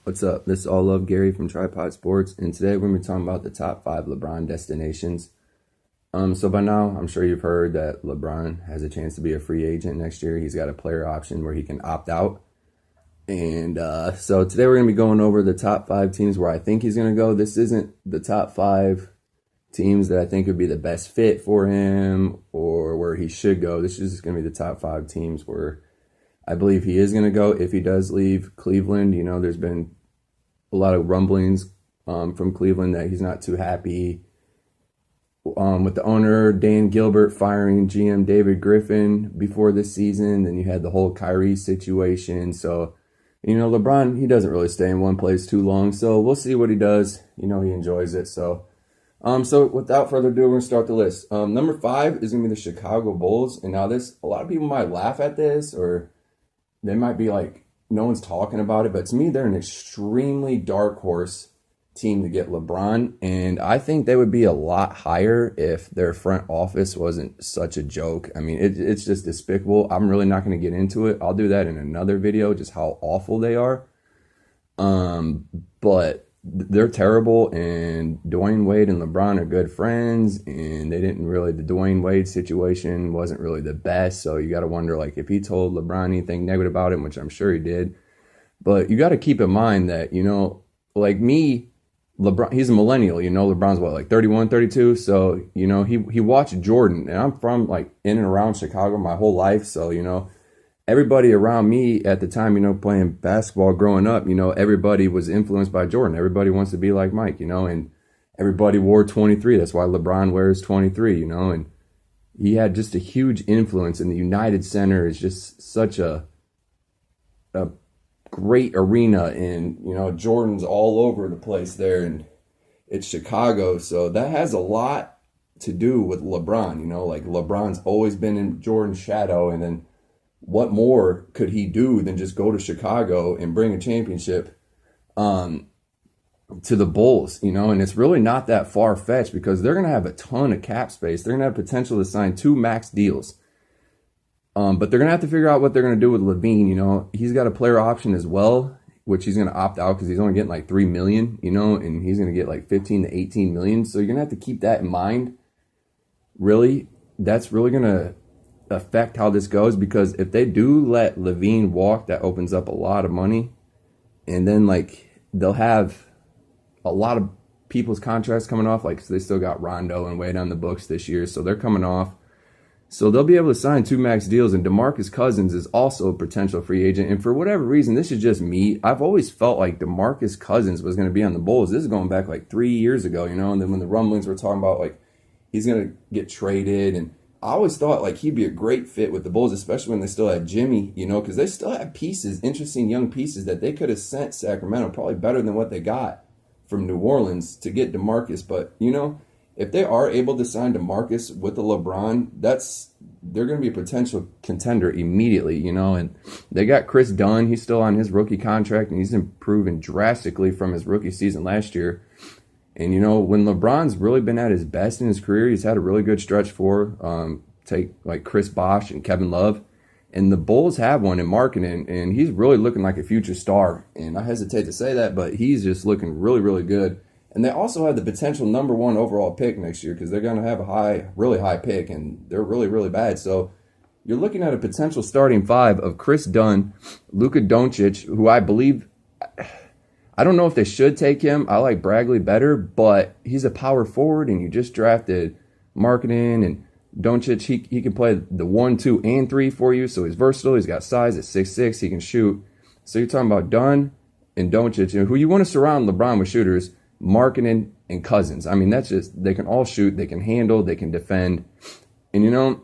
What's up? This is All Love Gary from Tripod Sports, and today we're going to be talking about the top 5 LeBron destinations. So by now, I'm sure you've heard that LeBron has a chance to be a free agent next year. He's got a player option where he can opt out. And so today we're going to be going over the top 5 teams where I think he's going to go. This isn't the top 5 teams that I think would be the best fit for him or where he should go. This is just going to be the top 5 teams where I believe he is going to go if he does leave Cleveland. You know, there's been a lot of rumblings from Cleveland that he's not too happy with the owner, Dan Gilbert, firing GM David Griffin before this season. Then you had the whole Kyrie situation. So, you know, LeBron, he doesn't really stay in one place too long. So we'll see what he does. You know, he enjoys it. So without further ado, we're going to start the list. Number 5 is going to be the Chicago Bulls. And now a lot of people might laugh at this, or they might be like, no one's talking about it. But to me, they're an extremely dark horse team to get LeBron. And I think they would be a lot higher if their front office wasn't such a joke. I mean, it's just despicable. I'm really not going to get into it. I'll do that in another video, just how awful they are. But they're terrible, and Dwayne Wade and LeBron are good friends, and the Dwayne Wade situation wasn't really the best. So you got to wonder, like, if he told LeBron anything negative about him, which I'm sure he did. But you got to keep in mind that, you know, like me, LeBron, he's a millennial, you know, LeBron's what, like 31, 32. So, you know, he watched Jordan, and I'm from like in and around Chicago my whole life. So, you know, everybody around me at the time, you know, playing basketball growing up, you know, everybody was influenced by Jordan. Everybody wants to be like Mike, you know, and everybody wore 23. That's why LeBron wears 23, you know, and he had just a huge influence. And the United Center is just such a great arena, and, you know, Jordan's all over the place there, and it's Chicago. So that has a lot to do with LeBron, you know, like LeBron's always been in Jordan's shadow, and then what more could he do than just go to Chicago and bring a championship to the Bulls, you know? And it's really not that far-fetched because they're going to have a ton of cap space. They're going to have potential to sign 2 max deals. But they're going to have to figure out what they're going to do with LaVine, you know? He's got a player option as well, which he's going to opt out because he's only getting like $3 million, you know, and he's going to get like 15 to 18 million. So you're going to have to keep that in mind. Really, that's really going to affect how this goes, because if they do let LaVine walk, that opens up a lot of money, and then like they'll have a lot of people's contracts coming off, like, so they still got Rondo and Wade on the books this year, so they're coming off, so they'll be able to sign 2 max deals. And DeMarcus Cousins is also a potential free agent, and for whatever reason, this is just me, I've always felt like DeMarcus Cousins was going to be on the Bulls. This is going back like 3 years ago, you know, and then when the rumblings were talking about like he's going to get traded, and I always thought like he'd be a great fit with the Bulls, especially when they still had Jimmy, you know, because they still had pieces, interesting young pieces that they could have sent Sacramento, probably better than what they got from New Orleans to get DeMarcus. But, you know, if they are able to sign DeMarcus with the LeBron, they're going to be a potential contender immediately, you know. And they got Chris Dunn. He's still on his rookie contract, and he's improving drastically from his rookie season last year. And, you know, when LeBron's really been at his best in his career, he's had a really good stretch take like Chris Bosh and Kevin Love. And the Bulls have one in marketing, and he's really looking like a future star. And I hesitate to say that, but he's just looking really, really good. And they also have the potential number 1 overall pick next year, because they're going to have a really high pick, and they're really, really bad. So you're looking at a potential starting 5 of Chris Dunn, Luka Doncic, who I don't know if they should take him. I like Bragley better, but he's a power forward, and you just drafted marketing, and Doncic, he can play the 1, 2, and 3 for you, so he's versatile. He's got size at 6'6". He can shoot. So you're talking about Dunn and Doncic, and who you want to surround LeBron with shooters, marketing and Cousins. I mean, that's just, they can all shoot, they can handle, they can defend, and, you know,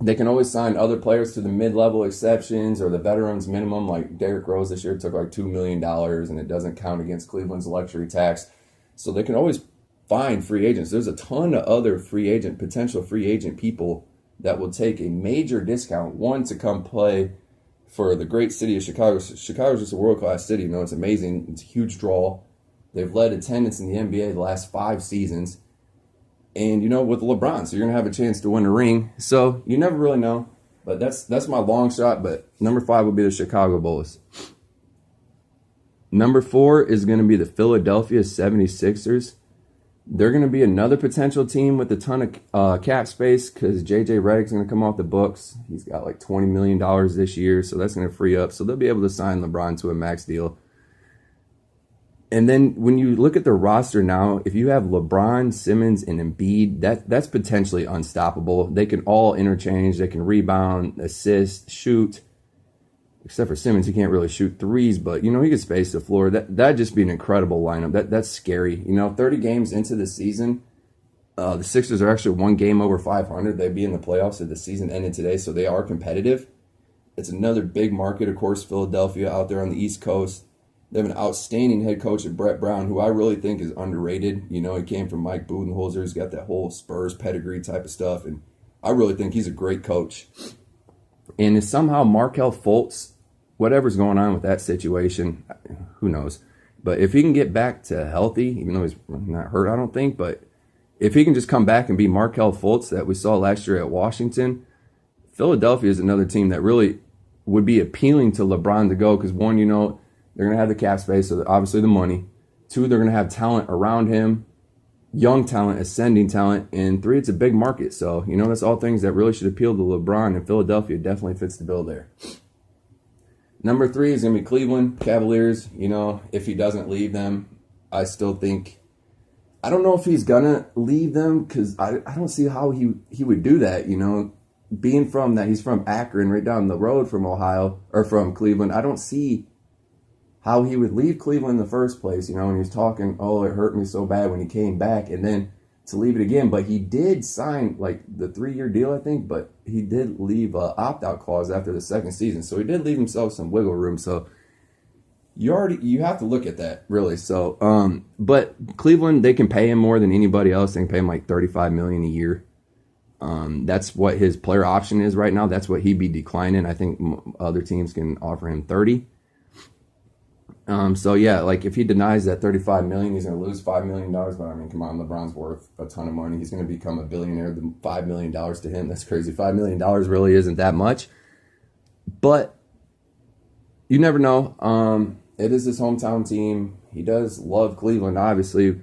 they can always sign other players to the mid-level exceptions or the veterans minimum. Like Derrick Rose this year took like $2 million, and it doesn't count against Cleveland's luxury tax. So they can always find free agents. There's a ton of other potential free agent people that will take a major discount, one, to come play for the great city of Chicago. Chicago's just a world-class city. You know, it's amazing. It's a huge draw. They've led attendance in the NBA the last 5 seasons. And, you know, with LeBron, so you're going to have a chance to win a ring. So you never really know. But that's my long shot. But number 5 would be the Chicago Bulls. Number 4 is going to be the Philadelphia 76ers. They're going to be another potential team with a ton of cap space because J.J. Redick's going to come off the books. He's got like $20 million this year, so that's going to free up. So they'll be able to sign LeBron to a max deal. And then when you look at the roster now, if you have LeBron, Simmons, and Embiid, that's potentially unstoppable. They can all interchange. They can rebound, assist, shoot. Except for Simmons, he can't really shoot threes, but, he can space the floor. That'd just be an incredible lineup. That's scary. 30 games into the season, the Sixers are actually 1 game over 500. They'd be in the playoffs if the season ended today, so they are competitive. It's another big market, of course, Philadelphia out there on the East Coast. They have an outstanding head coach at Brett Brown, who I really think is underrated. He came from Mike Budenholzer. He's got that whole Spurs pedigree type of stuff, and I really think he's a great coach. And if somehow Markelle Fultz, whatever's going on with that situation, who knows? But if he can get back to healthy, even though he's not hurt, I don't think, but if he can just come back and be Markelle Fultz that we saw last year at Washington, Philadelphia is another team that really would be appealing to LeBron to go because, one, they're going to have the cap space, so obviously the money. 2, they're going to have talent around him, young talent, ascending talent. And 3, it's a big market. So, that's all things that really should appeal to LeBron, and Philadelphia definitely fits the bill there. Number 3 is going to be Cleveland Cavaliers. If he doesn't leave them, I still think, I don't know if he's going to leave them because I don't see how he would do that, being from that, he's from Akron, right down the road from Ohio, or from Cleveland. I don't see how he would leave Cleveland in the first place, when he was talking, oh, it hurt me so bad when he came back, and then to leave it again. But he did sign, the 3-year deal, I think, but he did leave an opt-out clause after the second season. So he did leave himself some wiggle room. So you have to look at that, really. So, but Cleveland, they can pay him more than anybody else. They can pay him like $35 million a year. That's what his player option is right now. That's what he'd be declining. I think other teams can offer him 30. So yeah, if he denies that $35 million, he's going to lose $5 million. But I mean, come on, LeBron's worth a ton of money. He's going to become a billionaire. The $5 million to him, that's crazy. $5 million really isn't that much, but you never know. It is his hometown team. He does love Cleveland. Obviously,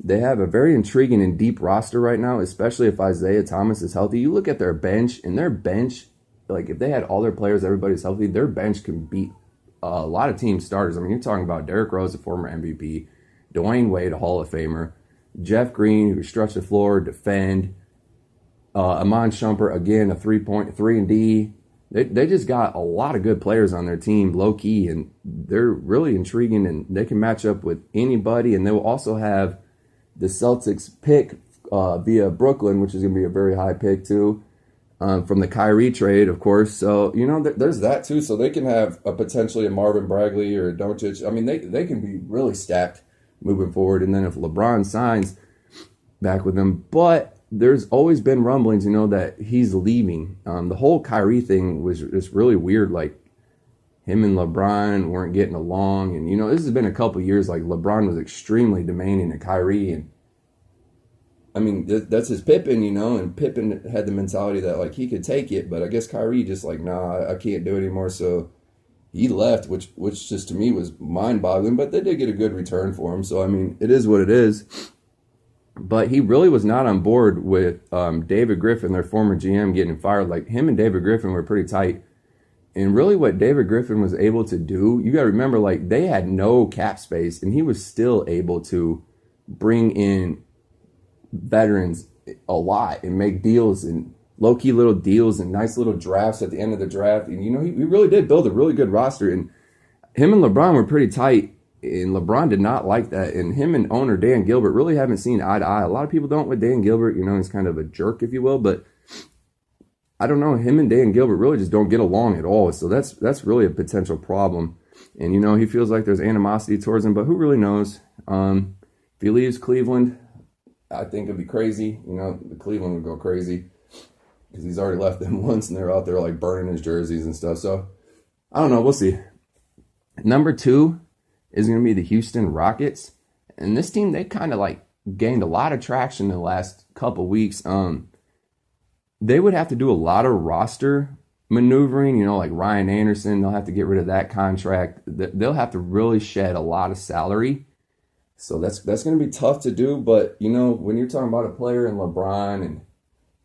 they have a very intriguing and deep roster right now, especially if Isaiah Thomas is healthy. You look at their bench, and their bench, if they had all their players, everybody's healthy, their bench can beat a lot of team starters. I mean, you're talking about Derrick Rose, a former MVP, Dwayne Wade, a Hall of Famer, Jeff Green, who stretch the floor, defend, Iman Shumpert, again, a 3-and-D. They just got a lot of good players on their team, low-key, and they're really intriguing, and they can match up with anybody. And they will also have the Celtics pick via Brooklyn, which is going to be a very high pick, too. From the Kyrie trade, of course. So, there's that too. So they can have potentially a Marvin Bagley or a Doncic. I mean, they can be really stacked moving forward. And then if LeBron signs back with them, but there's always been rumblings, that he's leaving. The whole Kyrie thing was just really weird. Him and LeBron weren't getting along. And, this has been a couple years. LeBron was extremely demanding of Kyrie, and I mean, that's his Pippen, and Pippen had the mentality that, he could take it, but I guess Kyrie just nah, I can't do it anymore, so he left, which just to me was mind-boggling, but they did get a good return for him, so, I mean, it is what it is. But he really was not on board with David Griffin, their former GM, getting fired. Him and David Griffin were pretty tight, and really what David Griffin was able to do, you got to remember, they had no cap space, and he was still able to bring in veterans a lot and make deals and low-key little deals and nice little drafts at the end of the draft. And, he really did build a really good roster. And him and LeBron were pretty tight, and LeBron did not like that. And him and owner Dan Gilbert really haven't seen eye to eye. A lot of people don't with Dan Gilbert. He's kind of a jerk, if you will. But I don't know. Him and Dan Gilbert really just don't get along at all. So that's really a potential problem. And, he feels like there's animosity towards him. But who really knows? If he leaves Cleveland, I think it'd be crazy. The Cleveland would go crazy because he's already left them once, and they're out there burning his jerseys and stuff. So I don't know. We'll see. Number 2 is going to be the Houston Rockets, and this team, they kind of gained a lot of traction in the last couple weeks. They would have to do a lot of roster maneuvering, like Ryan Anderson. They'll have to get rid of that contract. They'll have to really shed a lot of salary. So that's going to be tough to do. But, when you're talking about a player in LeBron and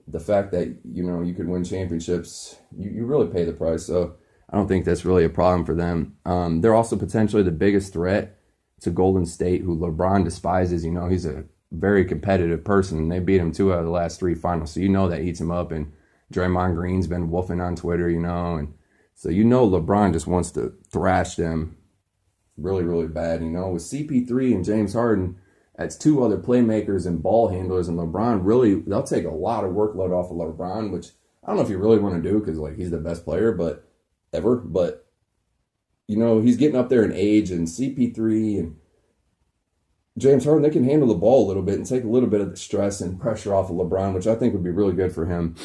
the fact that, you could win championships, you really pay the price. So I don't think that's really a problem for them. They're also potentially the biggest threat to Golden State, who LeBron despises. He's a very competitive person, and they beat him 2 out of the last 3 finals. So that eats him up. And Draymond Green's been woofing on Twitter, and so LeBron just wants to thrash them really, really bad. With CP3 and James Harden, that's 2 other playmakers and ball handlers, and LeBron they'll take a lot of workload off of LeBron, which I don't know if you really want to do because he's the best player, but he's getting up there in age, and CP3 and James Harden, they can handle the ball a little bit and take a little bit of the stress and pressure off of LeBron, which I think would be really good for him.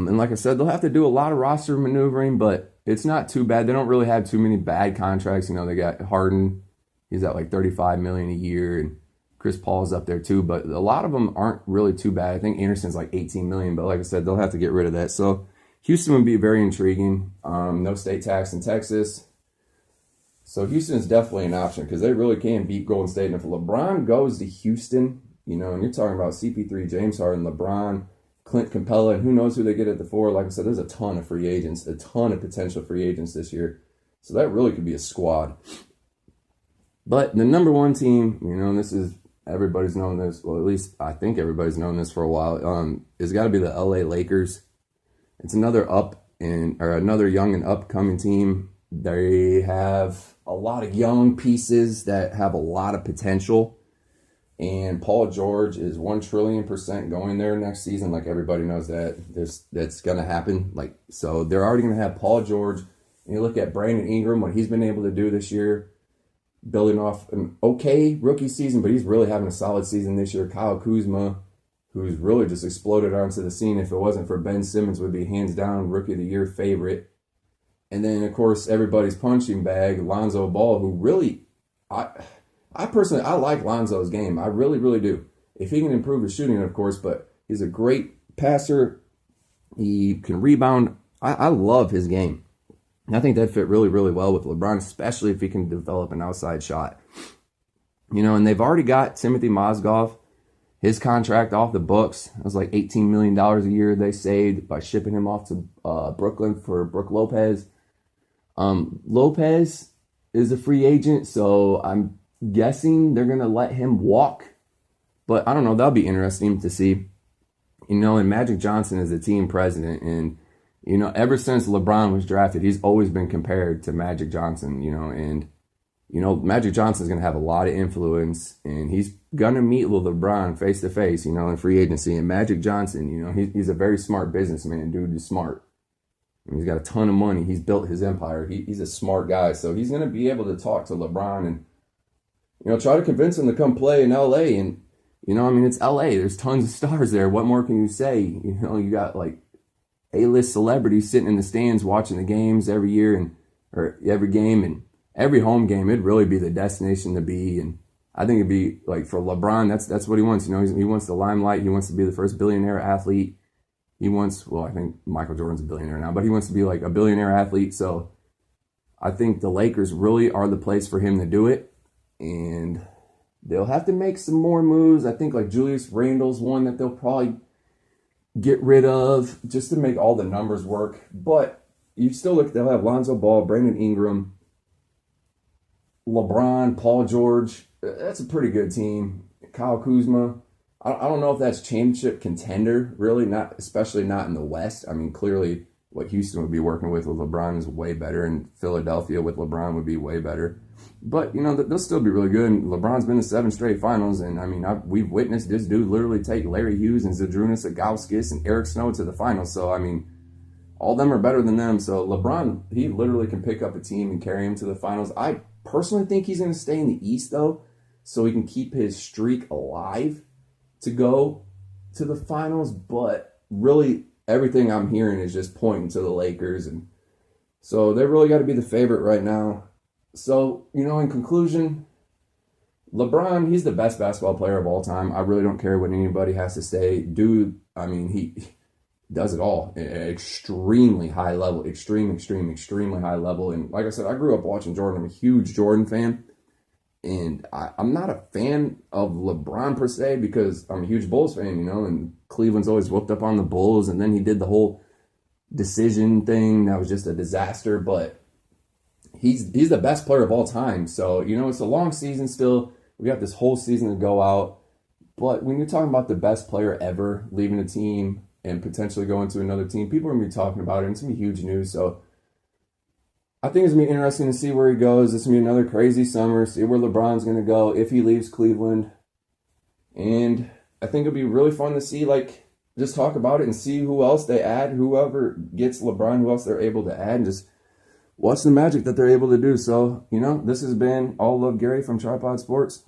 And like I said, they'll have to do a lot of roster maneuvering, but it's not too bad. They don't really have too many bad contracts. They got Harden. He's at like $35 million a year, and Chris Paul's up there too. But a lot of them aren't really too bad. I think Anderson's like $18 million, but like I said, they'll have to get rid of that. So Houston would be very intriguing. No state tax in Texas. So Houston is definitely an option because they really can beat Golden State. And if LeBron goes to Houston, and you're talking about CP3, James Harden, LeBron, Clint Capella, and who knows who they get at the 4. Like I said, there's a ton of free agents, a ton of potential free agents this year. So that really could be a squad. But the number 1 team, this is, everybody's known this, well, at least I think everybody's known this for a while, it's got to be the LA Lakers. It's another another young and upcoming team. They have a lot of young pieces that have a lot of potential. And Paul George is 1,000,000,000% going there next season. Like, everybody knows that. That's going to happen. So they're already going to have Paul George. And you look at Brandon Ingram, what he's been able to do this year, building off an okay rookie season, but he's really having a solid season this year. Kyle Kuzma, who's really just exploded onto the scene. If it wasn't for Ben Simmons, would be hands down Rookie of the Year favorite. And then, of course, everybody's punching bag, Lonzo Ball, who really, I personally, I like Lonzo's game. I really, really do. If he can improve his shooting, of course, but he's a great passer. He can rebound. I love his game. And I think that fit really, really well with LeBron, especially if he can develop an outside shot. And they've already got Timothy Mozgov, his contract off the books. It was like $18 million a year they saved by shipping him off to Brooklyn for Brook Lopez. Lopez is a free agent, so I'm guessing they're going to let him walk. But I don't know. That'll be interesting to see. And Magic Johnson is the team president. And, ever since LeBron was drafted, he's always been compared to Magic Johnson, and, Magic Johnson's going to have a lot of influence. And he's going to meet with LeBron face to face, in free agency. And Magic Johnson, he's a very smart businessman. Dude is smart. He's got a ton of money. He's built his empire. He's a smart guy. So he's going to be able to talk to LeBron and, try to convince him to come play in LA. And, it's LA. There's tons of stars there. What more can you say? You got like A-list celebrities sitting in the stands watching the games every year or every game and every home game. It'd really be the destination to be. And I think it'd be like for LeBron, that's what he wants. He wants the limelight. He wants to be the first billionaire athlete. He wants, I think Michael Jordan's a billionaire now, but he wants to be like a billionaire athlete. So I think the Lakers really are the place for him to do it. And they'll have to make some more moves. I think like Julius Randle's one that they'll probably get rid of just to make all the numbers work. But you still look, they'll have Lonzo Ball, Brandon Ingram, LeBron, Paul George. That's a pretty good team. Kyle Kuzma. I don't know if that's championship contender, really, not, especially not in the West. I mean, clearly what Houston would be working with LeBron is way better, and Philadelphia with LeBron would be way better. But, they'll still be really good. And LeBron's been to 7 straight finals, and, we've witnessed this dude literally take Larry Hughes and Zydrunas Ilgauskas and Eric Snow to the finals. So, all of them are better than them. So, LeBron, he literally can pick up a team and carry him to the finals. I personally think he's going to stay in the East, though, so he can keep his streak alive to go to the finals. But really, everything I'm hearing is just pointing to the Lakers. And so they really got to be the favorite right now. So, in conclusion, LeBron, he's the best basketball player of all time. I really don't care what anybody has to say. Dude, does it all at an extremely high level, extremely high level. And like I said, I grew up watching Jordan. I'm a huge Jordan fan. And I'm not a fan of LeBron per se because I'm a huge Bulls fan, you know, and Cleveland's always whooped up on the Bulls. And then he did the whole decision thing that was just a disaster. But he's the best player of all time. So, you know, it's a long season still. We got this whole season to go out. But when you're talking about the best player ever leaving a team and potentially going to another team, people are going to be talking about it. And it's going to be huge news. So I think it's going to be interesting to see where he goes. It's going to be another crazy summer, see where LeBron's going to go if he leaves Cleveland. And I think it'll be really fun to see, like, just talk about it and see who else they add, whoever gets LeBron, who else they're able to add, and just watch the magic that they're able to do. So, you know, this has been All Love Gary from Tripod Sports.